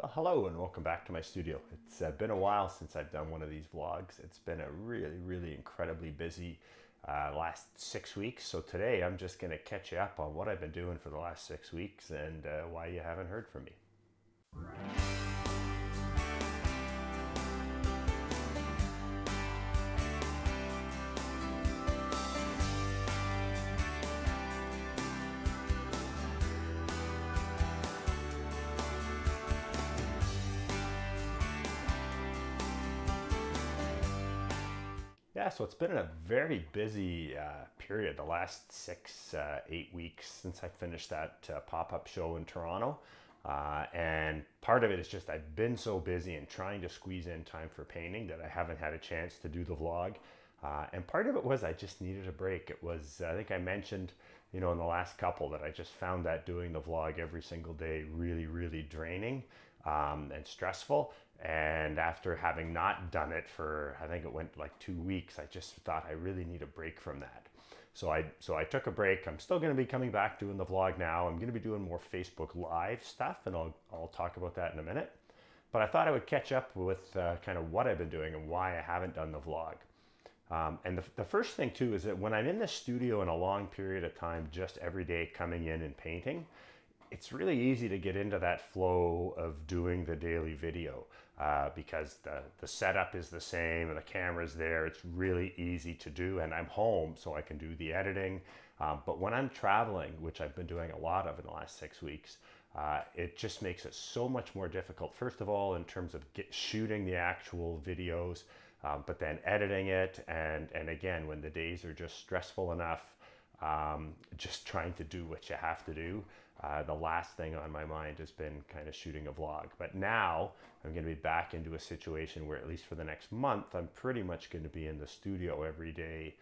Well, hello and welcome back to my studio. It's been a while since I've done one of these vlogs. It's been a really incredibly busy last 6 weeks. So today I'm just going to catch you up on what I've been doing for the last 6 weeks and why you haven't heard from me. Yeah, so it's been a very busy period, the last 8 weeks since I finished that pop-up show in Toronto. And part of it is just I've been so busy and trying to squeeze in time for painting that I haven't had a chance to do the vlog. And part of it was I just needed a break. It was, I think I mentioned, in the last couple that I just found that doing the vlog every single day really draining and stressful. And after having not done it for, I think it went like 2 weeks, I just thought I really need a break from that. So I took a break. I'm still going to be coming back doing the vlog now. I'm going to be doing more Facebook Live stuff, and I'll talk about that in a minute. But I thought I would catch up with kind of what I've been doing and why I haven't done the vlog. And the first thing too is that when I'm in the studio in a long period of time, just every day coming in and painting, it's really easy to get into that flow of doing the daily video because the setup is the same and the camera's there. It's really easy to do, and I'm home so I can do the editing. But when I'm traveling, which I've been doing a lot of in the last 6 weeks, it just makes it so much more difficult. First of all, in terms of shooting the actual videos, but then editing it. And again, when the days are just stressful enough, just trying to do what you have to do. The last thing on my mind has been kind of shooting a vlog. But now I'm going to be back into a situation where at least for the next month, I'm pretty much going to be in the studio every day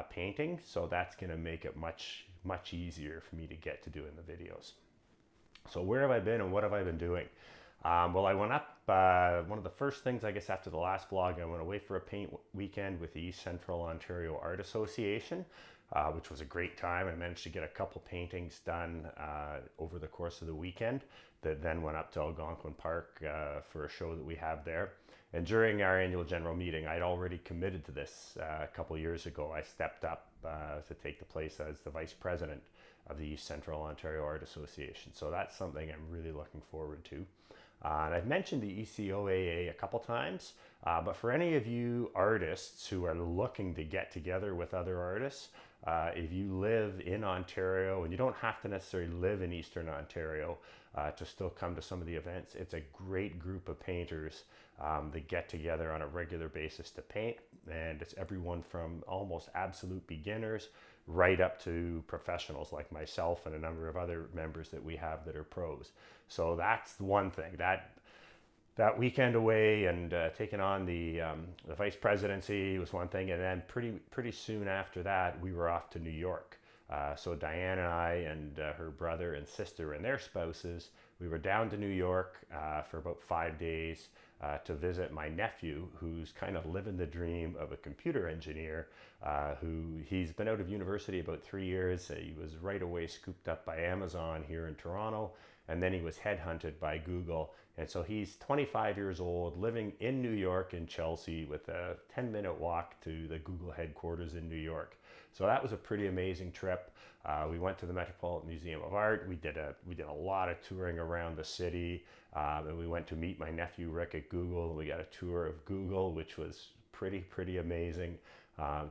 painting. So that's going to make it much easier for me to get to doing the videos. So where have I been and what have I been doing? Well, I went up, one of the first things, I guess, after the last vlog, I went away for a paint weekend with the East Central Ontario Art Association, which was a great time. I managed to get a couple paintings done over the course of the weekend that then went up to Algonquin Park for a show that we have there. And during our annual general meeting, I'd already committed to this a couple years ago. I stepped up to take the place as the vice president of the East Central Ontario Art Association. So that's something I'm really looking forward to. And I've mentioned the ECOAA a couple times, but for any of you artists who are looking to get together with other artists, if you live in Ontario, and you don't have to necessarily live in Eastern Ontario to still come to some of the events, it's a great group of painters that get together on a regular basis to paint. And it's everyone from almost absolute beginners right up to professionals like myself and a number of other members that we have that are pros. So that's one thing. That weekend away and taking on the vice presidency was one thing, and then pretty soon after that, we were off to New York. So Diane and I and her brother and sister and their spouses, we were down to New York for about 5 days to visit my nephew, who's kind of living the dream of a computer engineer. He's been out of university about 3 years. He was right away scooped up by Amazon here in Toronto, and then he was headhunted by Google. And so he's 25 years old, living in New York in Chelsea with a 10-minute walk to the Google headquarters in New York. So that was a pretty amazing trip. We went to the Metropolitan Museum of Art. We did a lot of touring around the city, and we went to meet my nephew Rick at Google. And we got a tour of Google, which was pretty amazing.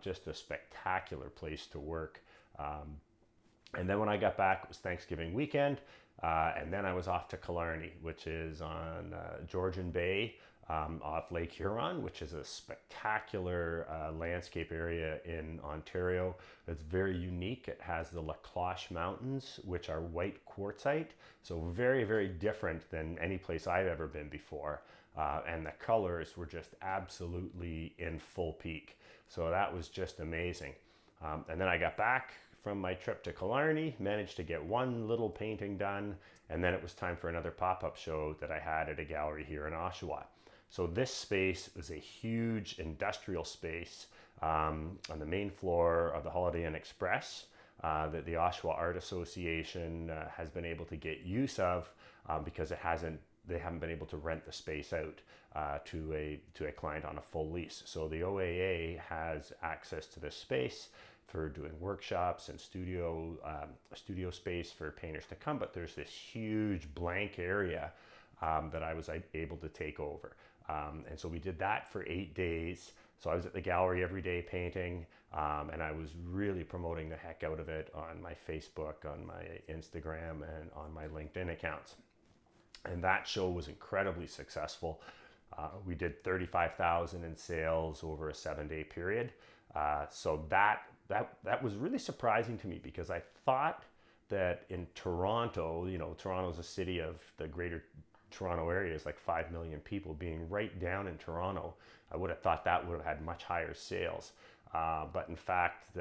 Just a spectacular place to work. And then when I got back, it was Thanksgiving weekend. And then I was off to Killarney, which is on Georgian Bay off Lake Huron, which is a spectacular landscape area in Ontario. It's very unique. It has the La Cloche Mountains, which are white quartzite. So very different than any place I've ever been before. And the colors were just absolutely in full peak. So that was just amazing. And then I got back from my trip to Killarney, managed to get one little painting done, and then it was time for another pop-up show that I had at a gallery here in Oshawa. So this space was a huge industrial space on the main floor of the Holiday Inn Express that the Oshawa Art Association has been able to get use of because it hasn't they haven't been able to rent the space out to a client on a full lease. So the OAA has access to this space for doing workshops and studio space for painters to come. But there's this huge blank area that I was able to take over. And so we did that for 8 days. So I was at the gallery every day painting, and I was really promoting the heck out of it on my Facebook, on my Instagram, and on my LinkedIn accounts. And that show was incredibly successful. We did 35,000 in sales over a 7-day period. So that was really surprising to me, because I thought that in Toronto, Toronto's a city of the greater Toronto area is like 5 million people. Being right down in Toronto, I would have thought that would have had much higher sales. But in fact,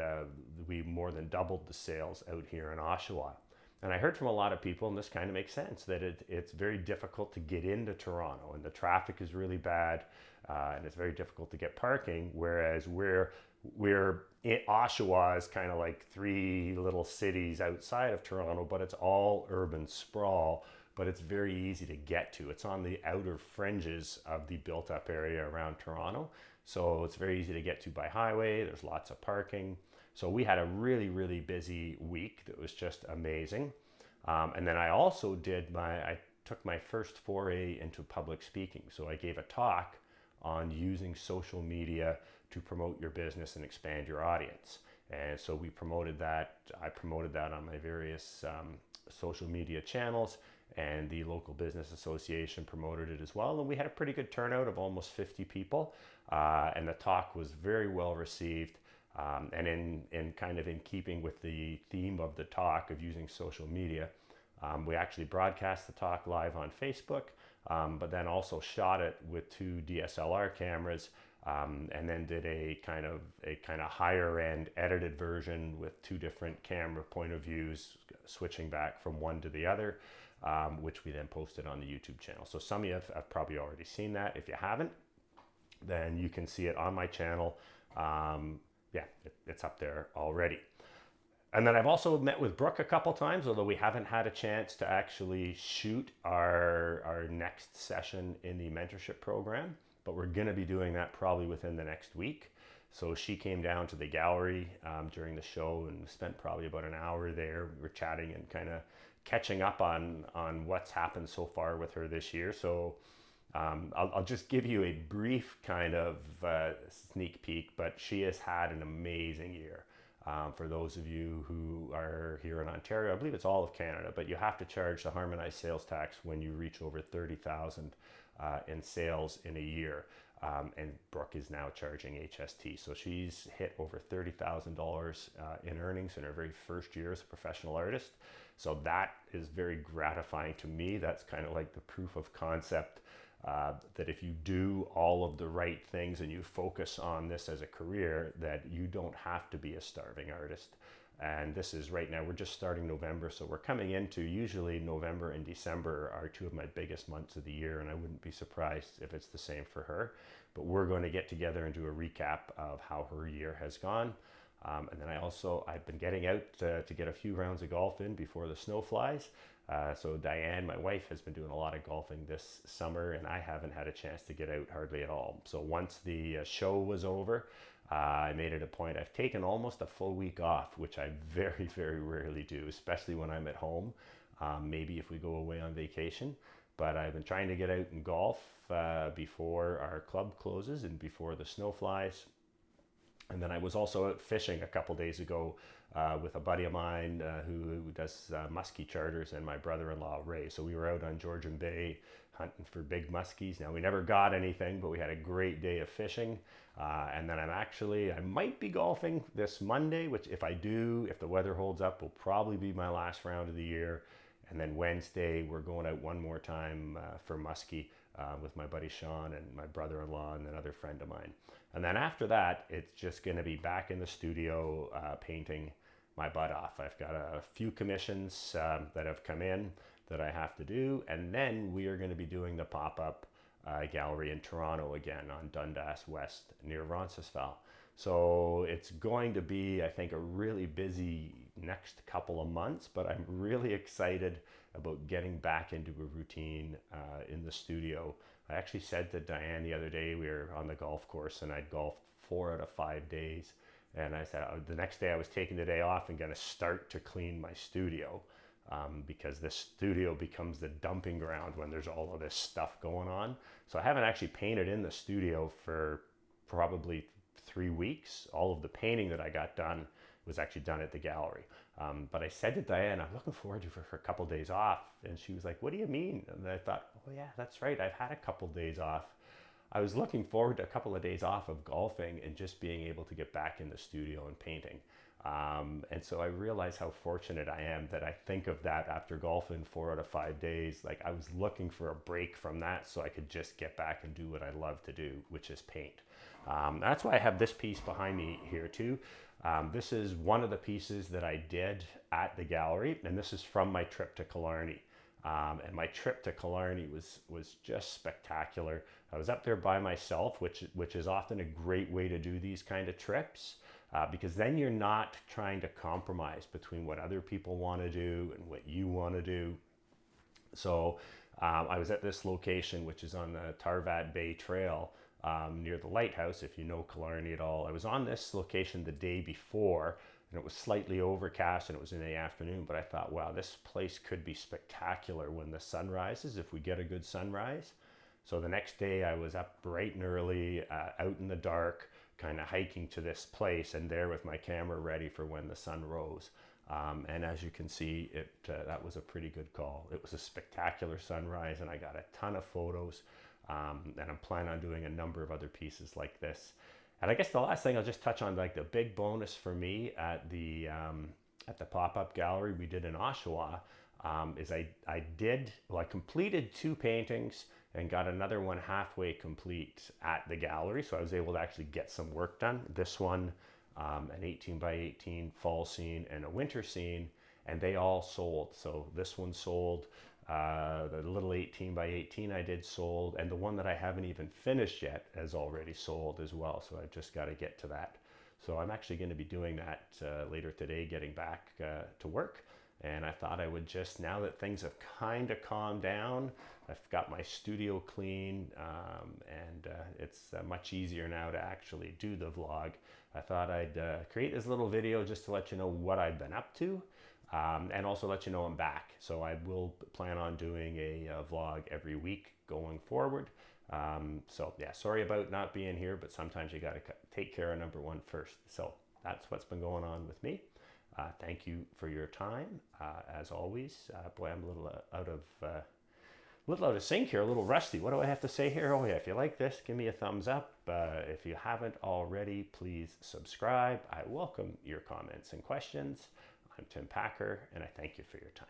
we more than doubled the sales out here in Oshawa. And I heard from a lot of people, and this kind of makes sense, that it's very difficult to get into Toronto, and the traffic is really bad, and it's very difficult to get parking, whereas we're in Oshawa is kind of like 3 little cities outside of Toronto, but it's all urban sprawl, but it's very easy to get to. It's on the outer fringes of the built up area around Toronto. So it's very easy to get to by highway. There's lots of parking. So we had a really, really busy week that was just amazing. And then I also I took my first foray into public speaking. So I gave a talk on using social media to promote your business and expand your audience. And so we promoted that. I promoted that on my various social media channels, and the local business association promoted it as well. And we had a pretty good turnout of almost 50 people. And the talk was very well received. And in keeping with the theme of the talk of using social media, we actually broadcast the talk live on Facebook, but then also shot it with 2 DSLR cameras, and then did a kind of higher end edited version with 2 different camera point of views, switching back from one to the other, which we then posted on the YouTube channel. So some of you have probably already seen that. If you haven't, then you can see it on my channel. It's up there already. And then I've also met with Brooke a couple times, although we haven't had a chance to actually shoot our next session in the mentorship program, but we're going to be doing that probably within the next week. So she came down to the gallery during the show and spent probably about an hour there. We were chatting and kind of catching up on what's happened so far with her this year. So I'll just give you a brief kind of sneak peek, but she has had an amazing year. For those of you who are here in Ontario, I believe it's all of Canada, but you have to charge the harmonized sales tax when you reach over 30,000 in sales in a year. And Brooke is now charging HST. So she's hit over $30,000 in earnings in her very first year as a professional artist. So that is very gratifying to me. That's kind of like the proof of concept that if you do all of the right things and you focus on this as a career, that you don't have to be a starving artist. And this is right now, we're just starting November, so we're coming into, usually November and December are 2 of my biggest months of the year, and I wouldn't be surprised if it's the same for her. But we're going to get together and do a recap of how her year has gone. And then I've been getting out to get a few rounds of golf in before the snow flies. So Diane, my wife, has been doing a lot of golfing this summer, and I haven't had a chance to get out hardly at all. So once the show was over, I made it a point. I've taken almost a full week off, which I very, very rarely do, especially when I'm at home. Maybe if we go away on vacation. But I've been trying to get out and golf before our club closes and before the snow flies. And then I was also out fishing a couple days ago with a buddy of mine who does muskie charters, and my brother-in-law Ray. So we were out on Georgian Bay hunting for big muskies. Now we never got anything, but we had a great day of fishing. And then I might be golfing this Monday, which if the weather holds up, will probably be my last round of the year. And then Wednesday, we're going out one more time for muskie with my buddy Sean and my brother-in-law and another friend of mine. And then after that, it's just going to be back in the studio painting my butt off. I've got a few commissions that have come in that I have to do. And then we are going to be doing the pop-up gallery in Toronto again on Dundas West near Roncesvalles. So it's going to be, I think, a really busy next couple of months, but I'm really excited about getting back into a routine in the studio. I actually said to Diane the other day, we were on the golf course and I'd golfed 4 out of 5 days. And I said the next day I was taking the day off and going to start to clean my studio, because the studio becomes the dumping ground when there's all of this stuff going on. So I haven't actually painted in the studio for probably 3 weeks. All of the painting that I got done was actually done at the gallery. But I said to Diane, I'm looking forward to for a couple of days off. And she was like, what do you mean? And I thought, oh yeah, that's right. I've had a couple of days off. I was looking forward to a couple of days off of golfing and just being able to get back in the studio and painting. And so I realize how fortunate I am that I think of that after golfing 4 out of 5 days. Like I was looking for a break from that so I could just get back and do what I love to do, which is paint. That's why I have this piece behind me here too. This is one of the pieces that I did at the gallery, and this is from my trip to Killarney. And my trip to Killarney was just spectacular. I was up there by myself, which is often a great way to do these kind of trips, because then you're not trying to compromise between what other people want to do and what you want to do. So I was at this location, which is on the Tarvat Bay Trail, near the lighthouse, if you know Killarney at all. I was on this location the day before, and it was slightly overcast and it was in the afternoon, but I thought, wow, this place could be spectacular when the sun rises, if we get a good sunrise. So the next day I was up bright and early, out in the dark, kind of hiking to this place, and there with my camera ready for when the sun rose. And as you can see, that was a pretty good call. It was a spectacular sunrise and I got a ton of photos. And I'm planning on doing a number of other pieces like this. And I guess the last thing I'll just touch on, like the big bonus for me at the pop-up gallery we did in Oshawa, is I completed 2 paintings and got another one halfway complete at the gallery. So I was able to actually get some work done. This one, an 18 by 18 fall scene and a winter scene, and they all sold. So this one sold. The little 18 by 18 I did sold, and the one that I haven't even finished yet has already sold as well. So I've just got to get to that. So I'm actually going to be doing that later today, getting back to work. And I thought I would just, now that things have kind of calmed down, I've got my studio clean, and it's much easier now to actually do the vlog. I thought I'd create this little video just to let you know what I've been up to. And also let you know I'm back. So I will plan on doing a vlog every week going forward. So yeah, sorry about not being here, but sometimes you got to take care of number one first. So that's what's been going on with me. Thank you for your time. As always, boy, I'm a little out of sync here, a little rusty. What do I have to say here? Oh yeah, if you like this, give me a thumbs up. If you haven't already, please subscribe. I welcome your comments and questions. I'm Tim Packer, and I thank you for your time.